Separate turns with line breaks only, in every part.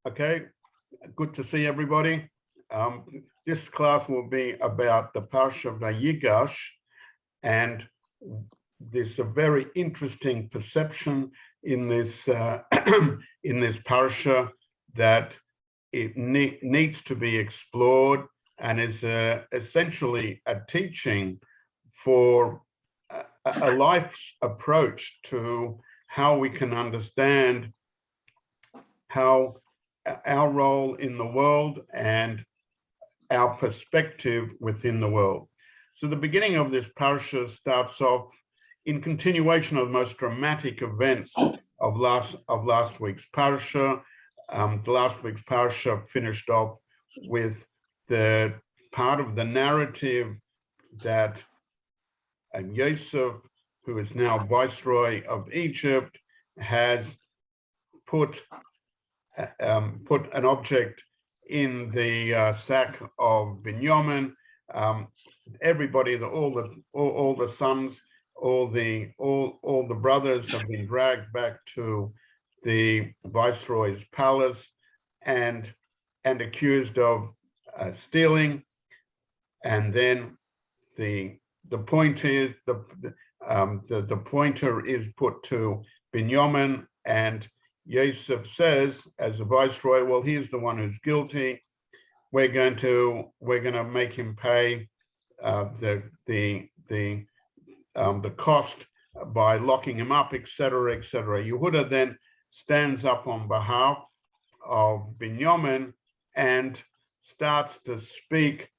Okay, good to see everybody. This class will be about the parasha Vayigash, and there's a very interesting perception in this in this parasha that it needs to be explored, and is essentially a teaching for a life's approach to how we can understand how our role in the world and our perspective within the world. So the beginning of this parasha starts off in continuation of the most dramatic events of last week's parasha. The last week's parasha finished off with the part of the narrative that Yosef, who is now viceroy of Egypt, has put an object in the sack of Binyamin. Everybody, all the sons, all the brothers have been dragged back to the viceroy's palace and accused of stealing. And then the point is the pointer is put to Binyamin, and Yosef says, as a viceroy, well, he's the one who's guilty. We're going to make him pay the cost by locking him up, etc., etc. Yehuda then stands up on behalf of Binyamin and starts to speak,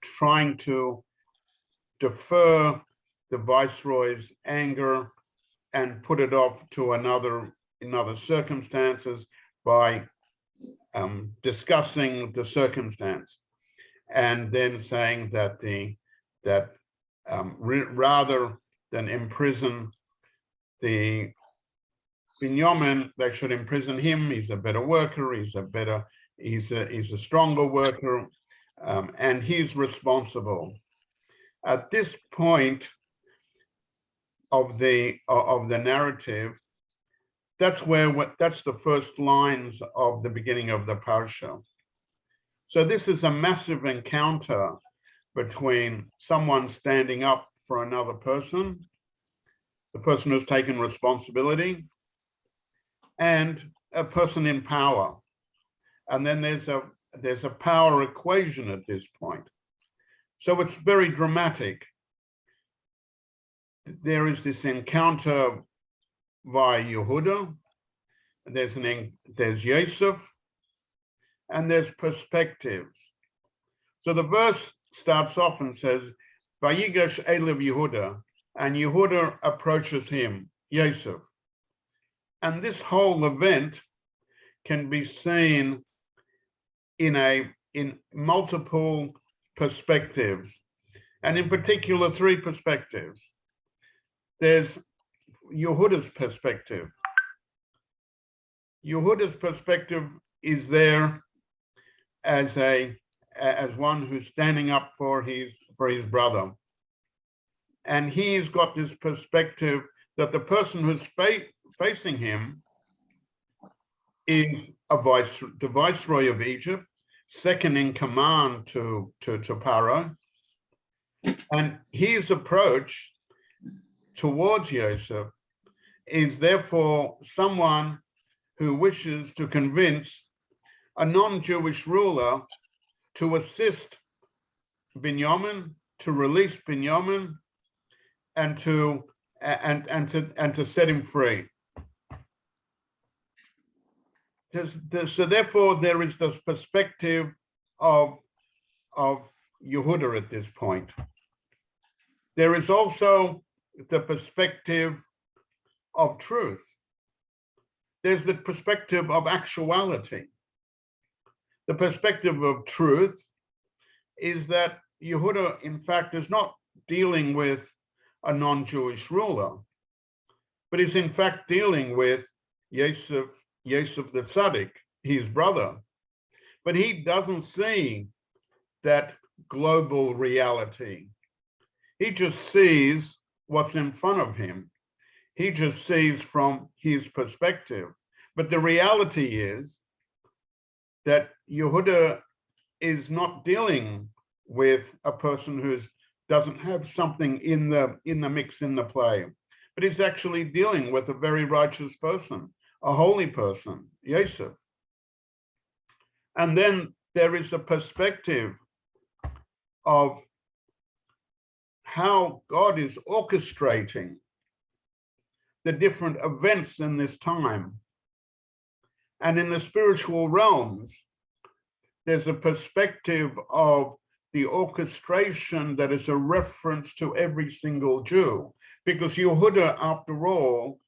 trying to defer the viceroy's anger and put it off to in other circumstances by discussing the circumstance, and then saying that rather than imprison the Binyamin, they should imprison him. He's a better worker. He's a stronger worker, and he's responsible. At this point of the narrative, that's the first lines of the beginning of the parasha. So this is a massive encounter between someone standing up for another person, the person who's taken responsibility, and a person in power. And then there's a power equation at this point. So it's very dramatic. There is this encounter via Yehuda, there's Yosef, and there's perspectives. So the verse starts off and says, Vayigash Elev Yehuda, and Yehuda approaches him, Yosef. And this whole event can be seen in multiple perspectives, and in particular 3 perspectives. There's Yehuda's perspective. Yehuda's perspective is there as one who's standing up for his brother, and he's got this perspective that the person who's facing him is the viceroy of Egypt, second in command to Pharaoh, and his approach towards Yosef is therefore someone who wishes to convince a non-Jewish ruler to assist Binyamin, to release Binyamin, and to set him free. So therefore, there is this perspective of Yehuda at this point. There is also the perspective of truth. There's the perspective of actuality. The perspective of truth is that Yehuda, in fact, is not dealing with a non-Jewish ruler, but is in fact dealing with Yosef the Tzaddik, his brother. But he doesn't see that global reality. He just sees what's in front of him. He just sees from his perspective. But the reality is that Yehuda is not dealing with a person who doesn't have something in the mix, in the play, but he's actually dealing with a very righteous person, a holy person, Yosef. And then there is a perspective of how God is orchestrating the different events in this time. And in the spiritual realms, there's a perspective of the orchestration that is a reference to every single Jew, because Yehuda, after all,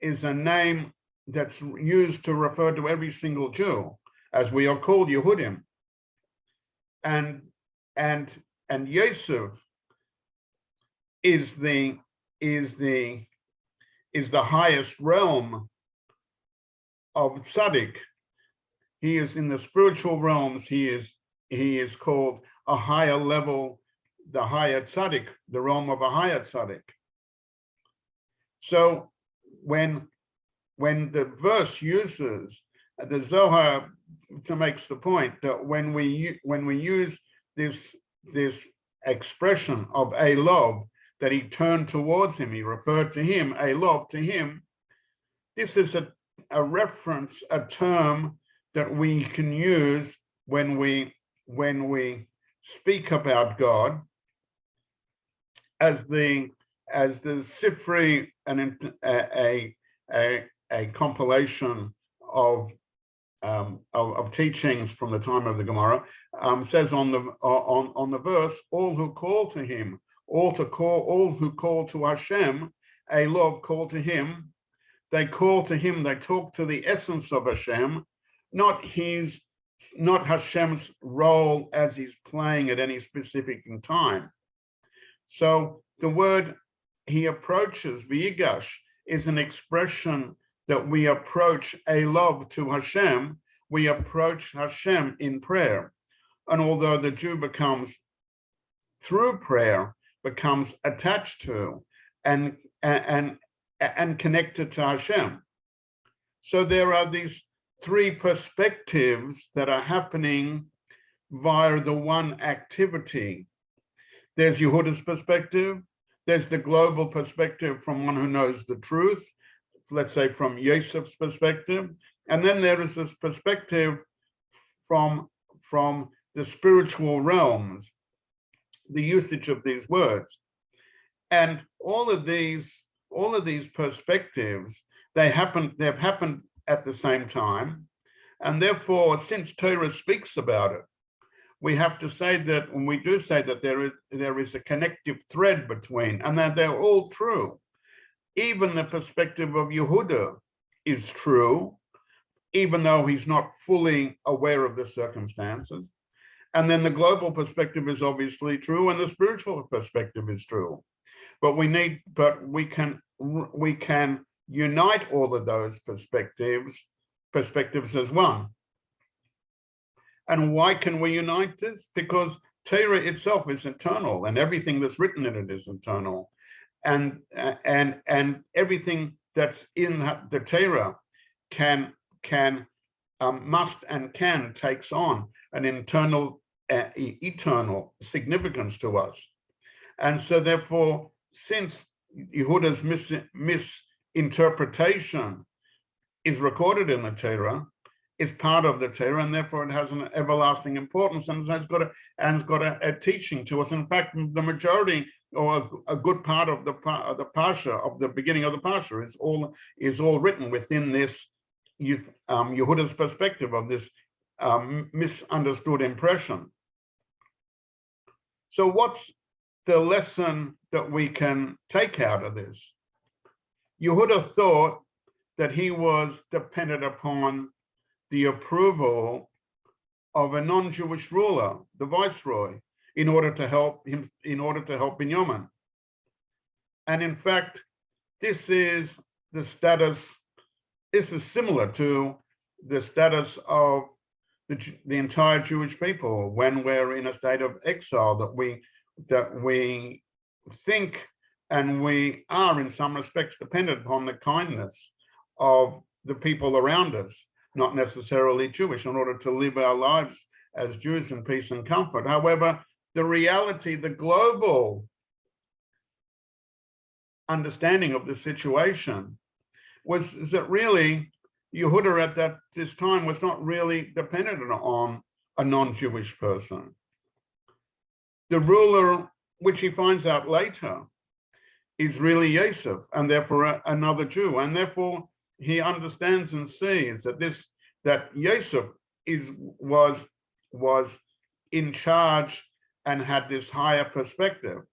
is a name that's used to refer to every single Jew, as we are called Yehudim. And Yosef is the highest realm of tzaddik. He is in the spiritual realms. He is called a higher level, the higher tzaddik, the realm of a higher tzaddik. So when the verse uses the Zohar makes the point that when we use this expression of Elov, that he turned towards him, he referred to him, Elov, to him, this is a reference, a term that we can use when we speak about God as the Sifri, a compilation of teachings from the time of the Gemara, says on the verse, all who call to him, all who call to Hashem, Elov, call to him. They call to him, they talk to the essence of Hashem, not Hashem's role as he's playing at any specific time. So the word he approaches, Vayigash, is an expression that we approach Elov to Hashem, we approach Hashem in prayer. And although the Jew becomes, through prayer, becomes attached to and connected to Hashem. So there are these three perspectives that are happening via the one activity. There's Yehuda's perspective, there's the global perspective from one who knows the truth, let's say from Yosef's perspective, and then there is this perspective from the spiritual realms, the usage of these words. And all of these perspectives, they've happened at the same time. And therefore, since Torah speaks about it, we have to say that when we do say that there is a connective thread between, and that they're all true. Even the perspective of Yehuda is true, even though he's not fully aware of the circumstances. And then the global perspective is obviously true, and the spiritual perspective is true. But we can unite all of those perspectives as one. And why can we unite this? Because Torah itself is eternal, and everything that's written in it is eternal, and everything that's in the Torah must and can takes on an internal, eternal significance to us. And so therefore, since Yehuda's misinterpretation is recorded in the Torah, is part of the Torah, and therefore it has an everlasting importance, and has got a teaching to us. In fact, the majority, or a good part of the parasha, of the beginning of the parasha, is all written within this Yehuda's perspective of this misunderstood impression. So what's the lesson that we can take out of this? Yehuda thought that he was dependent upon the approval of a non-Jewish ruler, the viceroy, in order to help Binyamin. And in fact, this is similar to the status of the entire Jewish people when we're in a state of exile, that we think and we are in some respects dependent upon the kindness of the people around us, not necessarily Jewish, in order to live our lives as Jews in peace and comfort. However, the reality, the global understanding of the situation was that really Yehuda at this time was not really dependent on a non-Jewish person. The ruler, which he finds out later, is really Yosef, and therefore another Jew, and therefore he understands and sees that Yosef was in charge and had this higher perspective.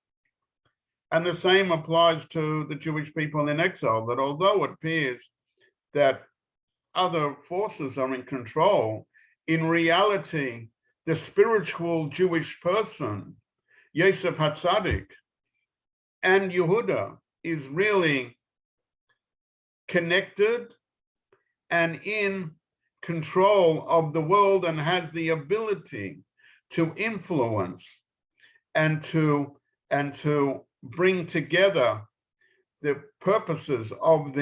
And the same applies to the Jewish people in exile, that although it appears that other forces are in control, in reality, the spiritual Jewish person, Yosef HaTzadik, and Yehuda is really connected and in control of the world, and has the ability to influence and to bring together the purposes of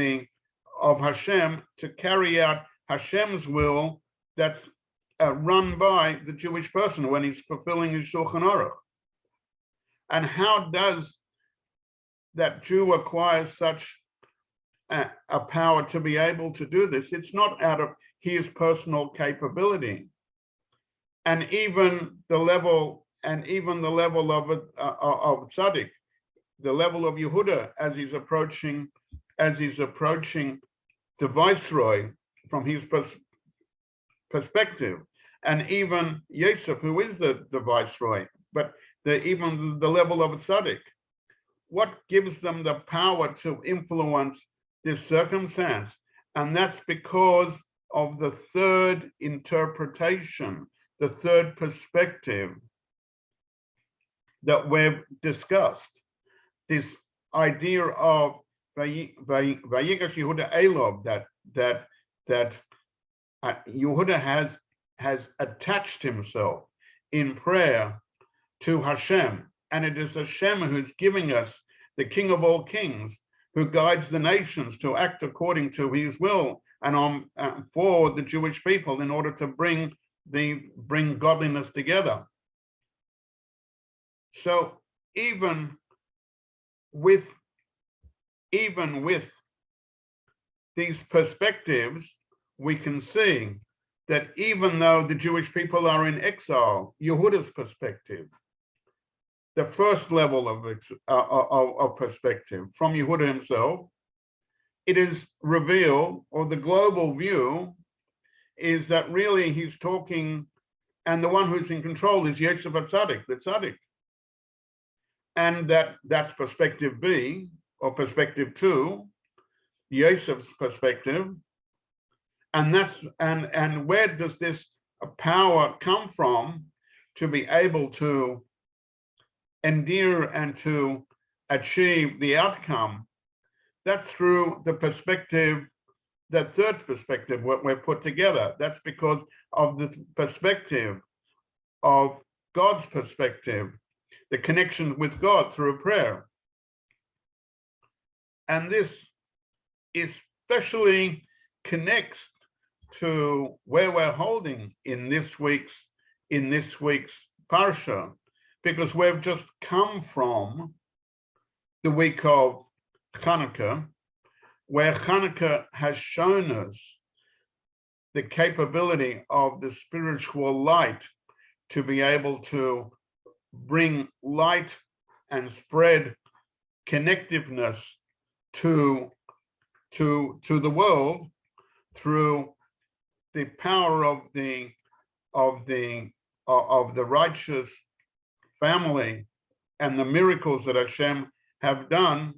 Hashem, to carry out Hashem's will that's run by the Jewish person when he's fulfilling his Shulchan Aruch. And how does that Jew acquire such a power to be able to do this? It's not out of his personal capability, and even the level of tzaddik, the level of Yehuda as he's approaching the viceroy from his perspective, and even Yosef, who is the viceroy, but even the level of a tzaddik. What gives them the power to influence this circumstance? And that's because of the third interpretation, the third perspective that we've discussed. This idea of Vayigash Yehuda Elov, that Yehuda has attached himself in prayer to Hashem, and it is Hashem who's giving us the King of all kings, who guides the nations to act according to his will and for the Jewish people in order to bring godliness together. So even with these perspectives, we can see that even though the Jewish people are in exile, Yehuda's perspective, the first level of perspective from Yehuda himself, it is revealed, or the global view is that really he's talking, and the one who's in control is Yosef HaTzadik, the tzaddik. And that's perspective B, or perspective 2, Yosef's perspective. And and where does this power come from to be able to endear and to achieve the outcome? That's through the perspective, that third perspective, what we've put together. That's because of the perspective of God's perspective, the connection with God through prayer. And this especially connects to where we're holding in this week's parasha, because we've just come from the week of Hanukkah, where Hanukkah has shown us the capability of the spiritual light to be able to bring light and spread connectiveness to the world through the power of the righteous family and the miracles that Hashem have done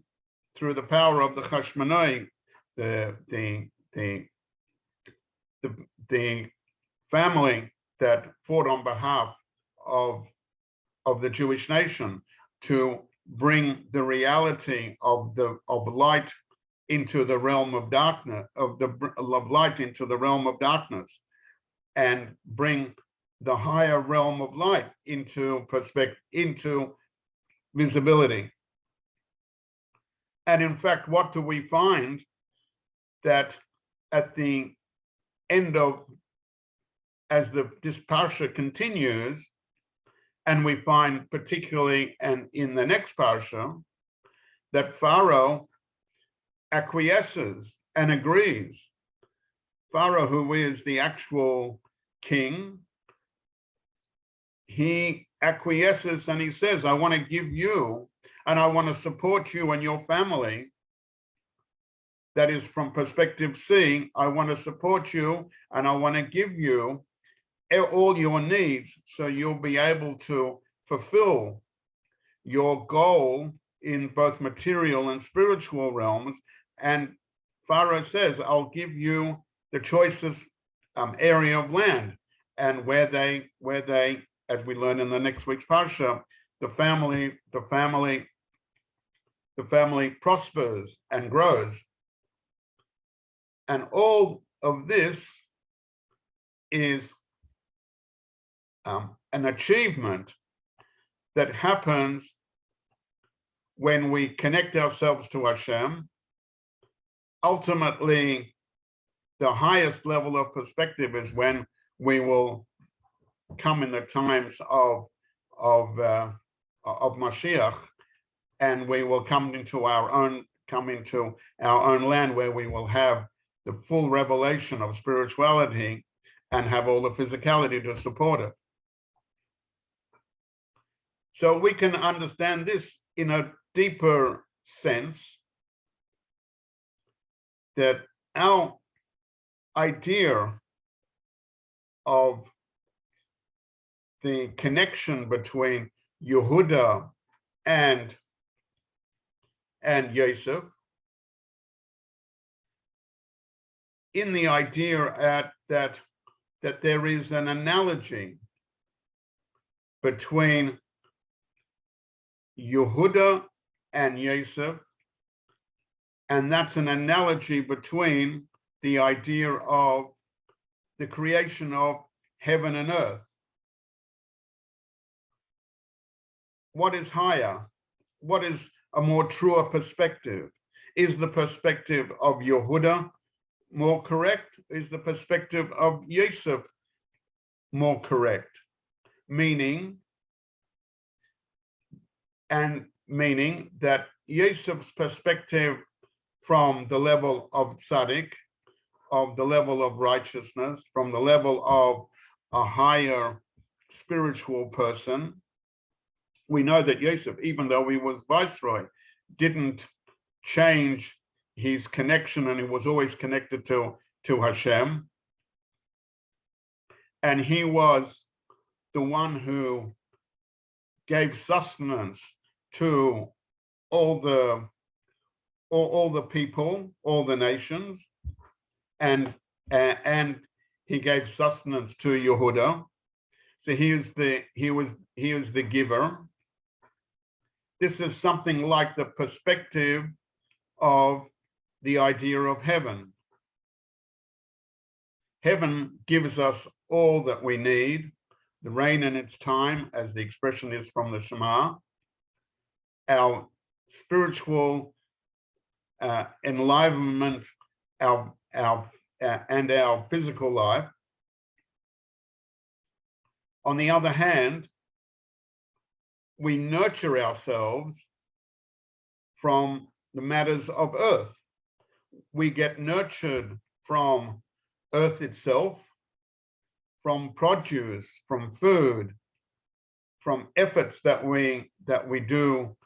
through the power of the Chashmonai, the family that fought on behalf of the Jewish nation to bring the reality of light into the realm of darkness, of light into the realm of darkness, and bring the higher realm of light into visibility. And in fact, what do we find? That at the end of, as this parasha continues, and we find particularly and in the next parasha that Pharaoh acquiesces and agrees. Pharaoh, who is the actual king, he acquiesces and he says, I want to give you and I want to support you and your family. That is from perspective C, I want to support you and I want to give you all your needs so you'll be able to fulfill your goal in both material and spiritual realms. And Pharaoh says, I'll give you the choicest area of land, and where they, as we learn in the next week's parasha, the family prospers and grows. And all of this is an achievement that happens when we connect ourselves to Hashem. Ultimately, the highest level of perspective is when we will come in the times of Mashiach, and we will come into our own land, where we will have the full revelation of spirituality and have all the physicality to support it. So we can understand this in a deeper sense, that our idea of the connection between Yehuda and Yosef, in the idea that there is an analogy between Yehuda and Yosef, and that's an analogy between the idea of the creation of heaven and earth. What is higher? What is a more truer perspective? Is the perspective of Yehuda more correct? Is the perspective of Yosef more correct? Meaning that Yosef's perspective from the level of tzaddik, of the level of righteousness, from the level of a higher spiritual person. We know that Yosef, even though he was viceroy, didn't change his connection, and he was always connected to Hashem. And he was the one who gave sustenance to all the people, all the nations, and he gave sustenance to Yehuda. So he was the giver. This is something like the perspective of the idea of heaven. Heaven gives us all that we need, the rain in its time, as the expression is from the Shema, our spiritual enlivenment, and our physical life. On the other hand, we nurture ourselves from the matters of earth. We get nurtured from earth itself, from produce, from food, from efforts that we do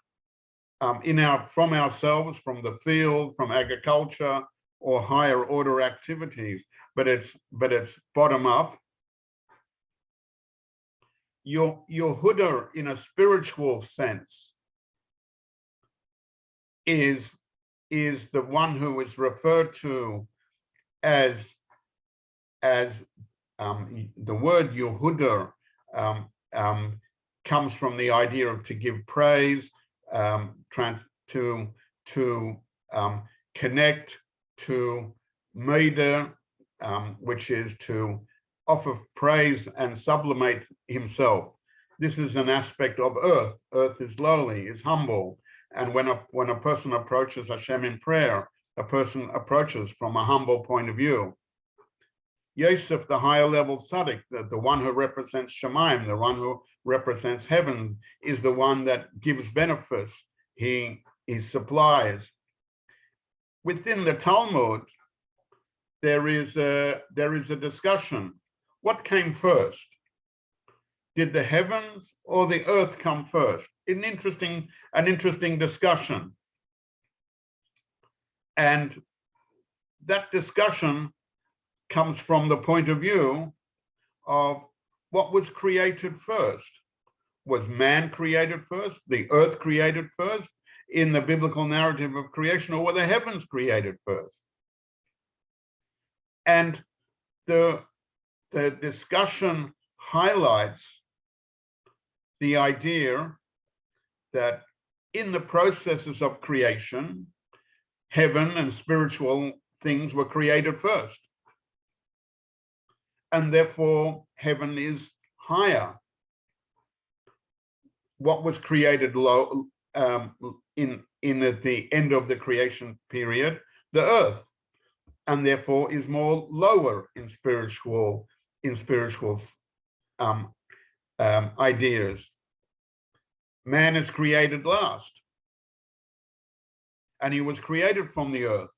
from ourselves, from the field, from agriculture, or higher order activities. But it's bottom up. Your Yehuda, in a spiritual sense, is the one who is referred to as the word Yehuda comes from the idea of to give praise, to connect, to Meder, which is to offer praise and sublimate himself. This is an aspect of earth. Earth is lowly, is humble. And when a person approaches Hashem in prayer, a person approaches from a humble point of view. Yosef, the higher level tzaddik, the one who represents Shemaim, the one who represents heaven, is the one that gives benefits. He supplies. Within the Talmud, there is a discussion. What came first? Did the heavens or the earth come first? An interesting discussion. And that discussion comes from the point of view of what was created first. Was man created first? The earth created first in the biblical narrative of creation, or were the heavens created first? And the discussion highlights the idea that in the processes of creation, heaven and spiritual things were created first. And therefore, heaven is higher. What was created low in at the end of the creation period, the earth, and therefore is more lower in spiritual ideas. Man is created last, and he was created from the earth.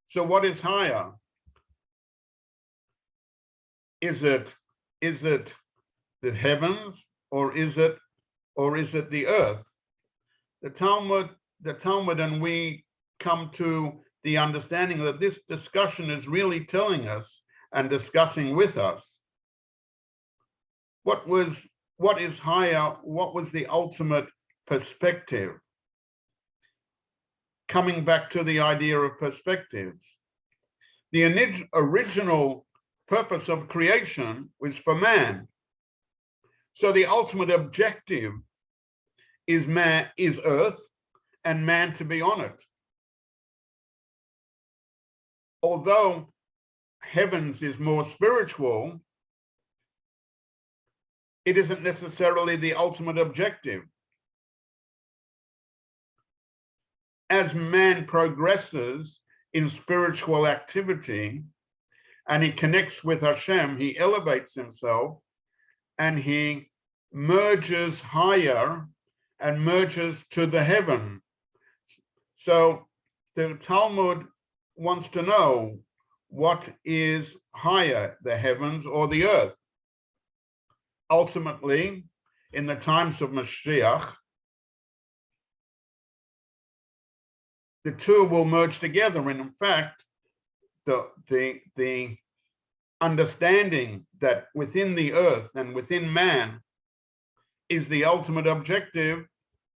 So what is higher? Is it the heavens, or is it the earth? The Talmud, and we come to the understanding that this discussion is really telling us and discussing with us what is higher, what was the ultimate perspective. Coming back to the idea of perspectives, the original purpose of creation was for man. So the ultimate objective is earth, and man to be on it. Although heavens is more spiritual, it isn't necessarily the ultimate objective. As man progresses in spiritual activity and he connects with Hashem, he elevates himself and he merges higher and merges to the heaven. So the Talmud wants to know what is higher, the heavens or the earth. Ultimately, in the times of Mashiach, the two will merge together. And in fact, the understanding that within the earth and within man is the ultimate objective,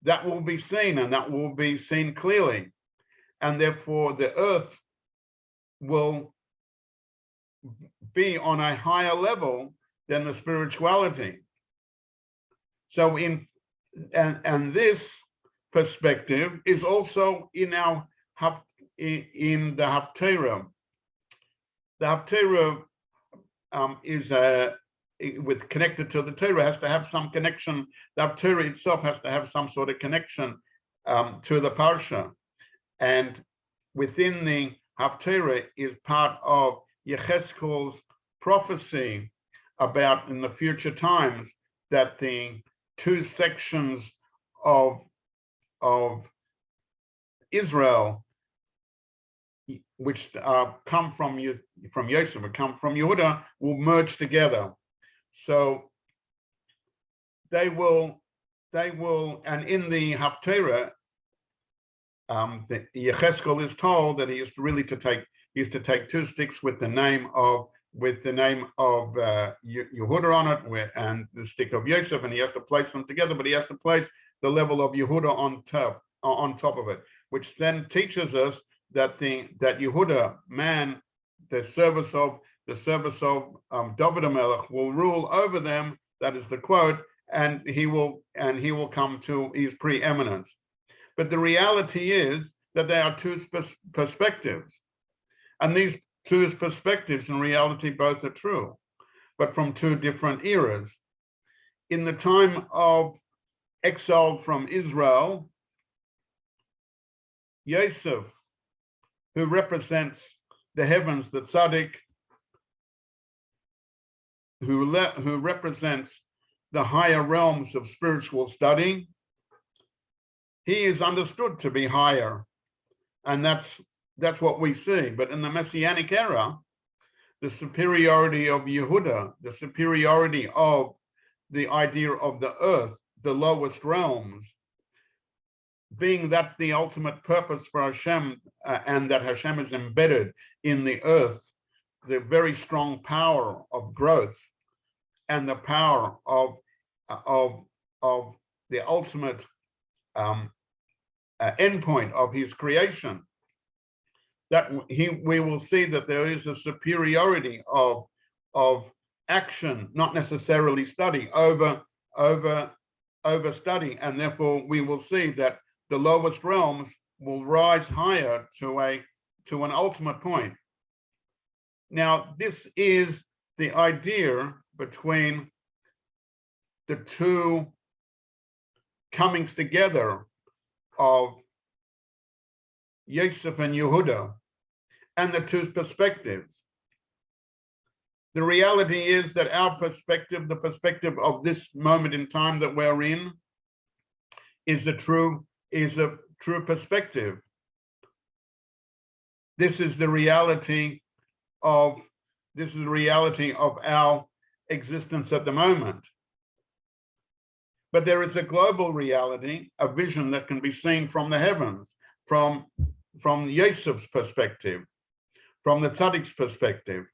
that will be seen, and that will be seen clearly. And therefore, the earth will be on a higher level than the spirituality. So and this perspective is also in the Haftarah. The Haftarah is connected to the Torah, has to have some connection. The Haftarah itself has to have some sort of connection to the parasha. And within the Haftarah is part of Yechezkel's prophecy about in the future times that the two sections of Israel, which come from Yosef, come from Yehuda, will merge together. So they will, and in the Haftarah, the Yechezkel is told that he used to take two sticks with the name of Yehuda on it, and the stick of Yosef, and he has to place them together, but he has to place the level of Yehuda on top of it, which then teaches us that Yehuda, man, the service of David HaMelech will rule over them. That is the quote, and he will come to his preeminence. But the reality is that there are two perspectives, and these two perspectives in reality both are true, but from two different eras. In the time of exile from Israel, Yosef, who represents the heavens, the tzaddik, who represents the higher realms of spiritual study, he is understood to be higher, and that's what we see. But in the Messianic era, the superiority of Yehuda, the superiority of the idea of the earth, the lowest realms, being that the ultimate purpose for Hashem, and that Hashem is embedded in the earth, the very strong power of growth and the power of the ultimate endpoint of his creation, that we will see that there is a superiority of action, not necessarily study, over study, and therefore we will see that the lowest realms will rise higher to an ultimate point. Now, this is the idea between the two comings together of Yosef and Yehuda, and the two perspectives. The reality is that our perspective, the perspective of this moment in time that we're in, is a true perspective. This is the reality of our existence at the moment. But there is a global reality, a vision that can be seen from the heavens, from Yosef's perspective, from the Tzaddik's perspective.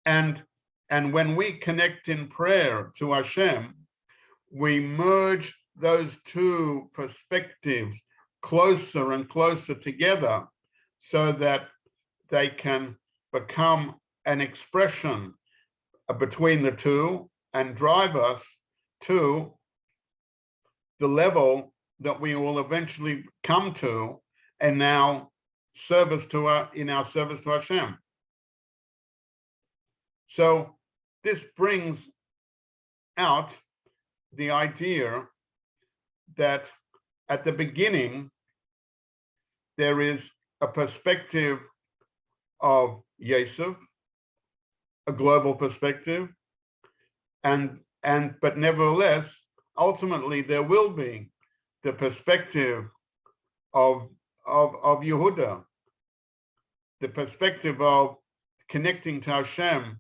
And when we connect in prayer to Hashem, we merge those two perspectives closer and closer together so that they can become an expression between the two and drive us to the level that we will eventually come to in our service to Hashem. So this brings out the idea that at the beginning there is a perspective of Yosef, a global perspective, but nevertheless, ultimately there will be the perspective of Yehuda, the perspective of connecting to Hashem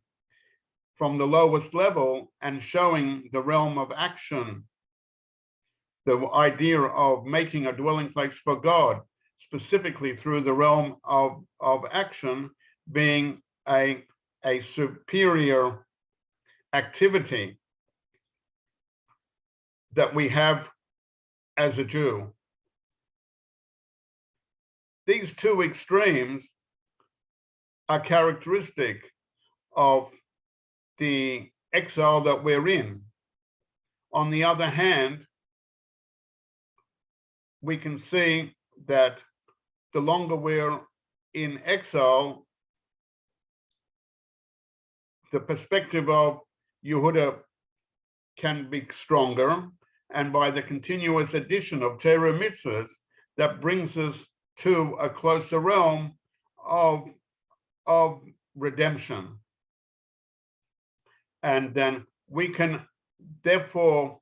from the lowest level and showing the realm of action, the idea of making a dwelling place for God, specifically through the realm of action, being a superior activity that we have as a Jew. These two extremes are characteristic of the exile that we're in. On the other hand, we can see that the longer we're in exile, the perspective of Yehuda can be stronger, and by the continuous addition of Torah mitzvahs, that brings us to a closer realm of redemption. And then we can therefore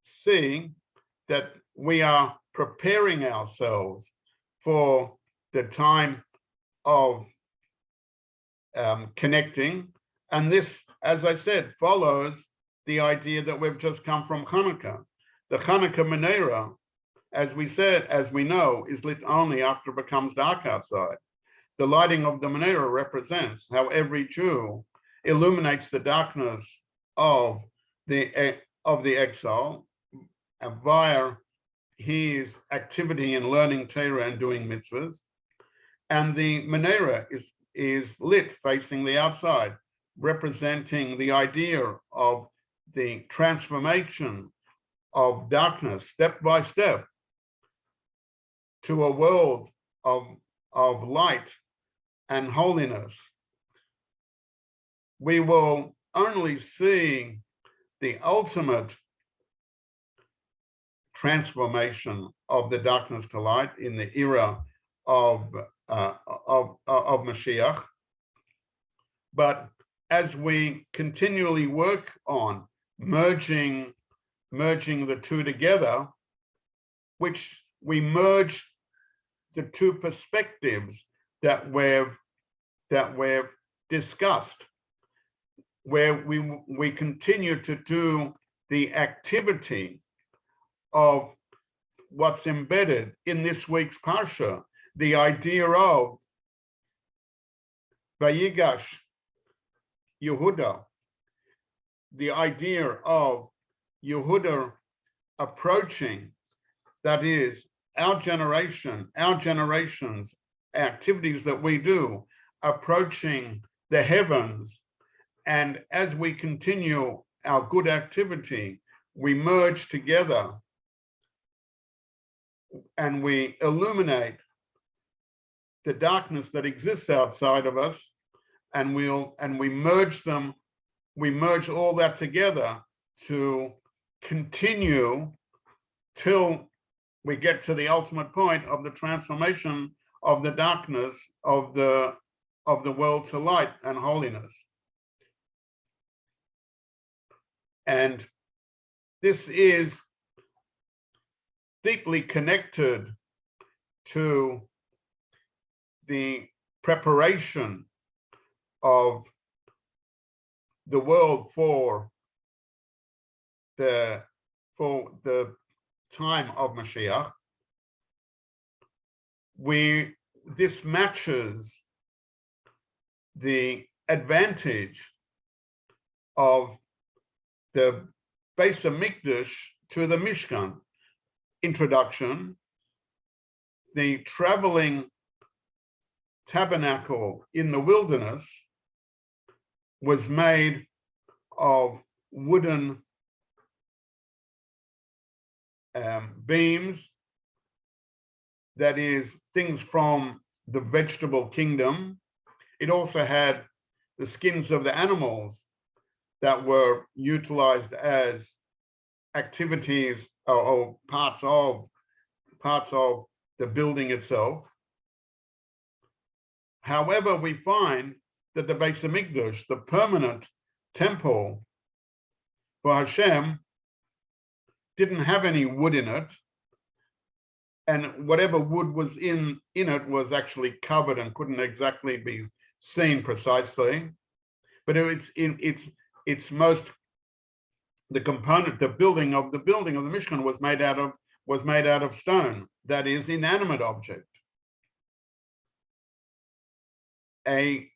see that we are preparing ourselves for the time of connecting. And this, as I said, follows the idea that we've just come from Hanukkah. The Hanukkah Manera, as we know, is lit only after it becomes dark outside. The lighting of the Manera represents how every Jew illuminates the darkness of the exile via his activity in learning Torah and doing mitzvahs. And the Manera is lit facing the outside, representing the idea of the transformation of darkness step by step to a world of light and holiness. We will only see the ultimate transformation of the darkness to light in the era of Mashiach. But as we continually work on merging the two together, which we merge the two perspectives that we've discussed, where we continue to do the activity of what's embedded in this week's parasha, the idea of Vayigash Yehuda, the idea of Yehuda approaching, that is, our generation's activities that we do, approaching the heavens. And as we continue our good activity, we merge together and we illuminate the darkness that exists outside of us, and we merge them, we merge all that together to continue till we get to the ultimate point of the transformation of the darkness of the world to light and holiness. And this is deeply connected to the preparation of the world for the time of Mashiach. This matches the advantage of the Beis Hamikdash to the Mishkan. Introduction: the traveling tabernacle in the wilderness was made of wooden beams, that is, things from the vegetable kingdom. It also had the skins of the animals that were utilized as activities or parts of the building itself. However, we find that the Beis Hamikdash, the permanent temple for Hashem, didn't have any wood in it, and whatever wood was in it was actually covered and couldn't exactly be seen precisely. But the component, the building of the Mishkan was made out of stone, that is, inanimate object. A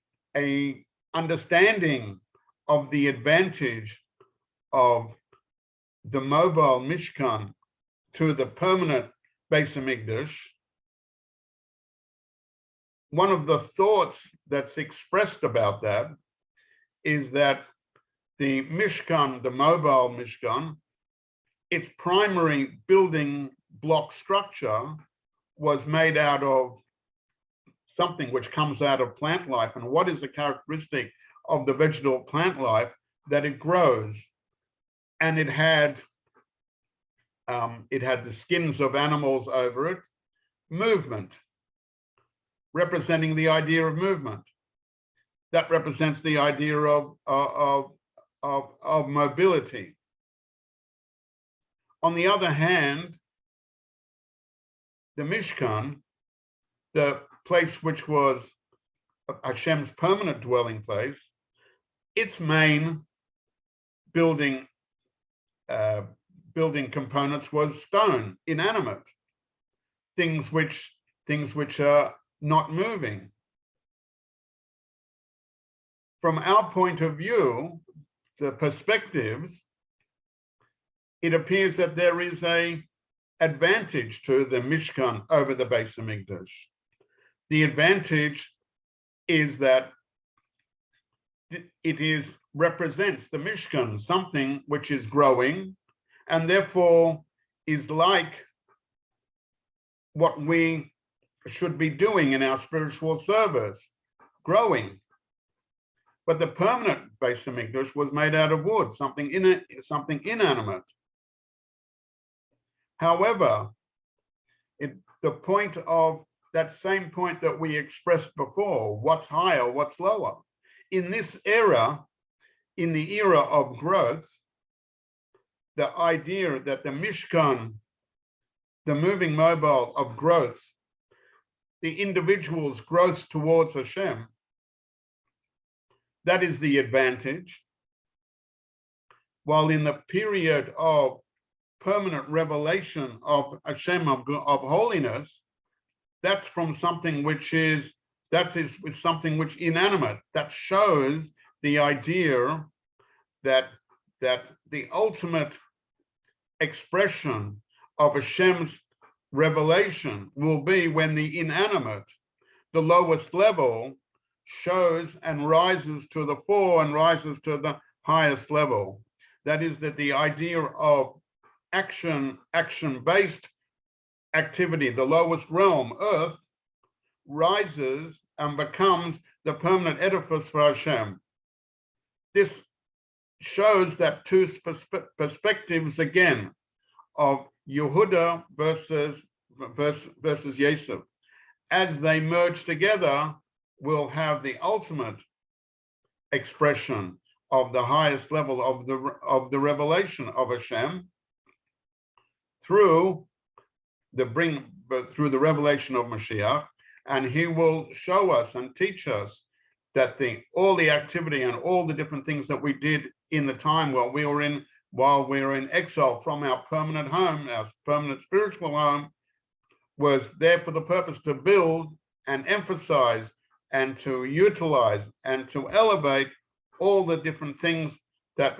understanding of the advantage of the mobile Mishkan to the permanent Beis Hamikdash. One of the thoughts that's expressed about that is that the Mishkan, the mobile Mishkan, its primary building block structure was made out of something which comes out of plant life. And what is the characteristic of the vegetable plant life? That it grows, and it had the skins of animals over it, movement, representing the idea of movement. That represents the idea of mobility. On the other hand, the Mishkan, the place which was Hashem's permanent dwelling place, its main building components was stone, inanimate, things which are not moving. From our point of view, the perspectives, it appears that there is an advantage to the Mishkan over the Beis Hamikdash. The advantage is that it represents the Mishkan, something which is growing, and therefore is like what we should be doing in our spiritual service, growing. But the permanent Beis Hamikdash was made out of wood, something inanimate. However, the point of that same point that we expressed before, what's higher, what's lower, in this era, in the era of growth, the idea that the Mishkan, the moving mobile of growth, the individual's growth towards Hashem, that is the advantage. While in the period of permanent revelation of Hashem, of holiness, that's from something which is, something which inanimate, that shows the idea that the ultimate expression of Hashem's revelation will be when the inanimate, the lowest level, shows and rises to the fore and rises to the highest level. That is, that the idea of action-based activity, the lowest realm, earth, rises and becomes the permanent edifice for Hashem. This shows that two perspectives again of Yehuda versus Yosef. As they merge together, we'll have the ultimate expression of the highest level of the revelation of Hashem through the revelation of Mashiach, and he will show us and teach us that all the activity and all the different things that we did in the time while we were in exile from our permanent home, our permanent spiritual home, was there for the purpose to build and emphasize and to utilize and to elevate all the different things that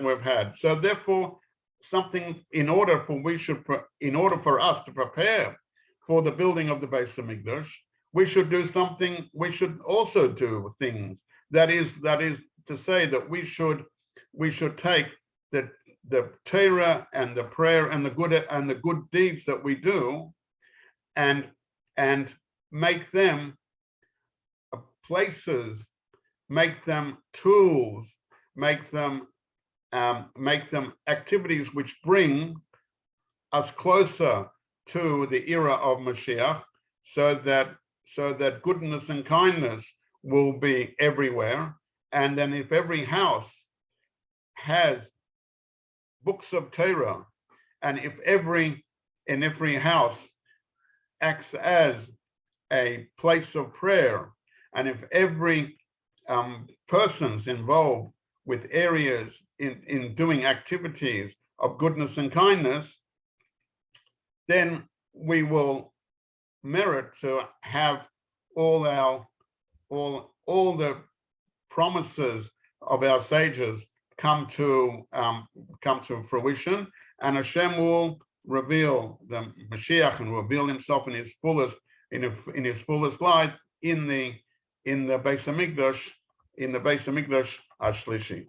we've had. So therefore, in order for us to prepare for the building of the Beis HaMikdash, we should do something. We should also do things. That is to say that we should take the Torah and the prayer and the good deeds that we do, and make them places, make them tools, make them activities which bring us closer to the era of Mashiach, so that goodness and kindness will be everywhere. And then if every house has books of Torah, and if every house acts as a place of prayer, and if every person's involved with areas in doing activities of goodness and kindness, then we will merit to have all the promises of our sages come to fruition, and Hashem will reveal the Mashiach and reveal himself in his fullest light in the Beis HaMikdash, Ashlishi.